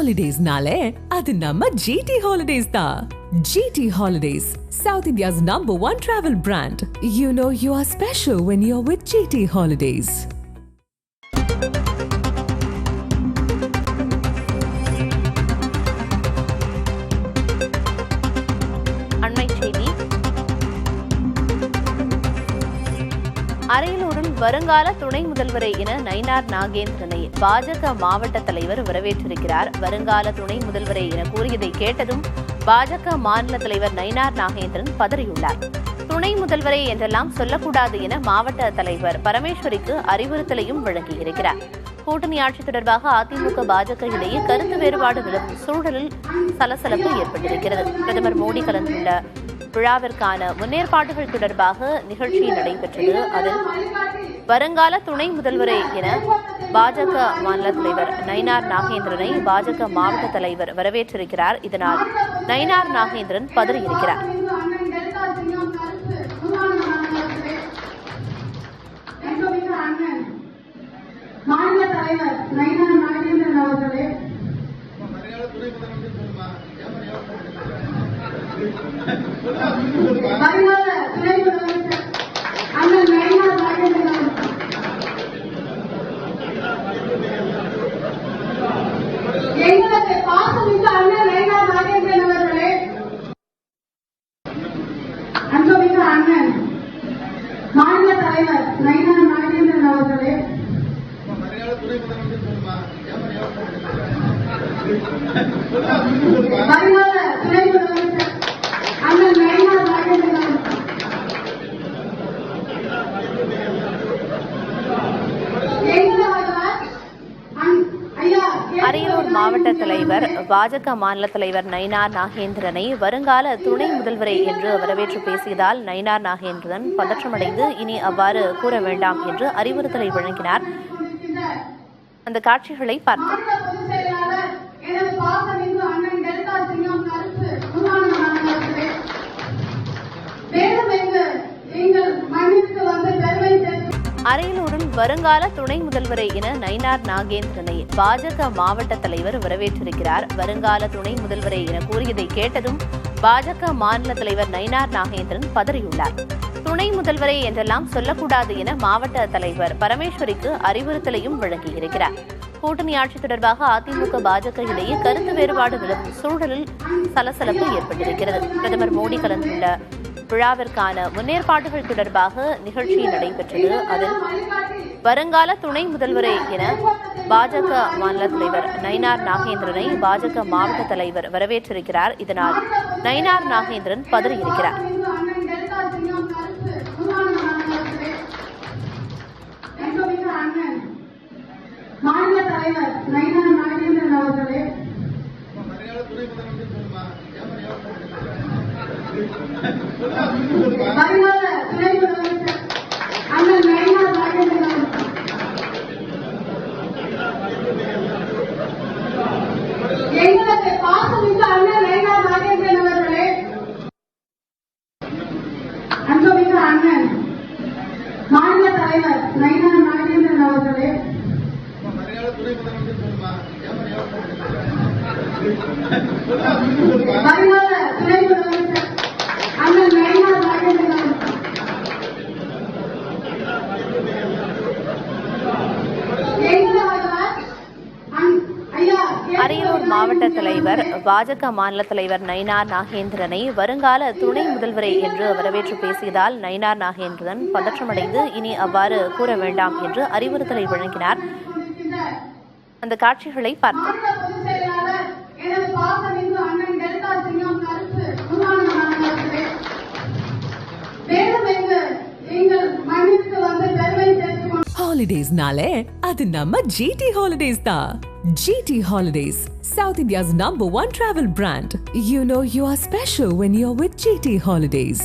Holidays-nale, adu namma GT Holidays da. GT Holidays, South India's #1 travel brand. You know you are special when you're with GT Holidays. அரியலூரில் வருங்கால துணை முதல்வரை என நயினார் நாகேந்திரனை பாஜக மாவட்ட தலைவர் வரவேற்றிருக்கிறார். வருங்கால துணை முதல்வரை என கூறியதை கேட்டதும் பாஜக மாநில தலைவர் நயினார் நாகேந்திரன் பதறியுள்ளார். துணை முதல்வரை என்றெல்லாம் சொல்லக்கூடாது என மாவட்ட தலைவர் பரமேஸ்வரிக்கு அறிவுறுத்தலையும் வழங்கியிருக்கிறார். கூட்டணி ஆட்சி தொடர்பாக அதிமுக பாஜக இடையே கருத்து வேறுபாடு நிலவும் சூழலில் சலசலப்பு ஏற்பட்டிருக்கிறது. பிரதமர் மோடி கலந்துள்ள விழாவிற்கான முன்னேற்பாடுகள் தொடர்பாக நிகழ்ச்சி நடைபெற்றது. அதில் வருங்கால துணை முதல்வரை என பாஜக மாநில தலைவர் நயினார் நாகேந்திரனை பாஜக மாவட்ட தலைவர் வரவேற்றிருக்கிறார். இதனால் நயினார் நாகேந்திரன் பதறியிருக்கிறார். மாநில தலைவர் நயினார் நாகேந்திரன் அவர்களே, வருங்கால துணை முதலமைச்சர் அண்ணன் நயினார் நாகேந்திரன் எங்களுக்கு பாசமிக்க அண்ணன் நயினார் நாகேந்திரன் அவர்களே, அன்புமிக்க அண்ணன் மாநில தலைவர் நயினார் நாகேந்திரன் அவர்களே, வருங்கால துணை முதலமைச்சர் அண்ணன் நயினார் நாகேந்திரன் அரியலூர் மாவட்ட தலைவர் பாஜக மாநில தலைவர் நயினார் நாகேந்திரனை வருங்கால துணை முதல்வரை என்று வரவேற்று பேசியதால் நயினார் நாகேந்திரன் பதற்றமடைந்து இனி அவ்வாறு கூற வேண்டாம் என்று அறிவுறுத்தலை வழங்கினார். அந்த காட்சிகளை பார்த்தோம். அரியலூரில் வருங்கால துணை முதல்வரை என நயினார் நாகேந்திரனை பாஜக மாவட்ட தலைவர் வரவேற்றிருக்கிறார். வருங்கால துணை முதல்வரை என கூறியதை கேட்டதும் பாஜக மாநில தலைவர் நயினார் நாகேந்திரன் பதறியுள்ளார். துணை முதல்வரை என்றெல்லாம் சொல்லக்கூடாது என மாவட்ட தலைவர் பரமேஸ்வரிக்கு அறிவுறுத்தலையும் வழங்கியிருக்கிறார். கூட்டணி ஆட்சி தொடர்பாக அதிமுக பாஜக இடையே கருத்து வேறுபாடு நிலவும் சூழலில் சலசலப்பு ஏற்பட்டிருக்கிறது. பிரதமர் மோடி கலந்துள்ள விழாவிற்கான முன்னேற்பாடுகள் தொடர்பாக நிகழ்ச்சி நடைபெற்றது. அதில் வருங்கால துணை முதல்வரை என பாஜக மாநில தலைவர் நயினார் நாகேந்திரனை பாஜக மாவட்ட தலைவர் வரவேற்றிருக்கிறார். இதனால் நயினார் நாகேந்திரன் பதறியிருக்கிறார். மாநில தலைவர் நயினார் நாகேந்திரன் அவர்களே, வருங்கால துணை முதலமைச்சர் அண்ணன் நயினார் நாகேந்திரன் எங்களுக்கு பாசமிக்க அண்ணன் நயினார் நாகேந்திரன் அவர்களே, அன்புமிக்க அண்ணன் மாநில தலைவர் நயினார் நாகேந்திரன் அவர்களே, வருங்கால துணை முதலமைச்சர் அண்ணன் நயினார் நாகேந்திரன் அரியலூர் மாவட்ட தலைவர் பாஜக மாநில தலைவர் நயினார் நாகேந்திரனை வருங்கால துணை முதல்வரை என்று வரவேற்று பேசியதால் நயினார் நாகேந்திரன் பதற்றமடைந்து இனி அவ்வாறு கூற வேண்டாம் என்று அறிவுறுத்தலை வழங்கினார். அந்த காட்சிகளை பார்த்தோம். Holidays-nale, adu namma GT Holidays da. GT Holidays, South India's #1 travel brand. You know you are special when you're with GT Holidays.